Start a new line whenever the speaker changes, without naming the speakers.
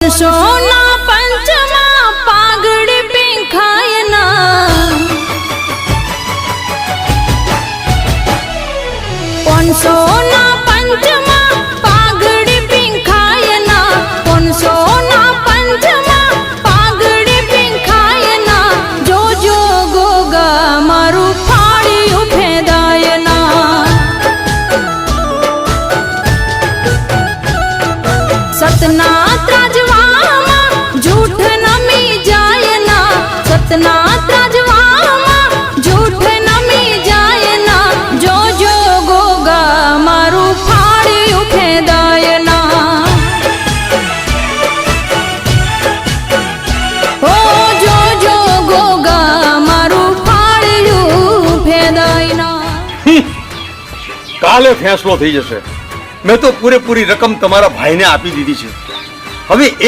સોના પંચમાં પાઘડી પીંખાયના સોના પંચમાં પાઘડી પીંખાયના સોના પંચમાં પાઘડી પીંખાયના જોજો ગોગા મારું ફાળ્યું ફેદાયના સતના झूठ नमी जायना सतना त्रजवामा झूठ नमी जायना जो जो गोगा मारू फाड़ी फेदायना ओ जो जो गोगा मारू फाड़ी फेदायना
काले फैसलो थई जशे मैं तो पूरेपूरी रकम तमारा भाई ने आपी दीधी छे। હવે એ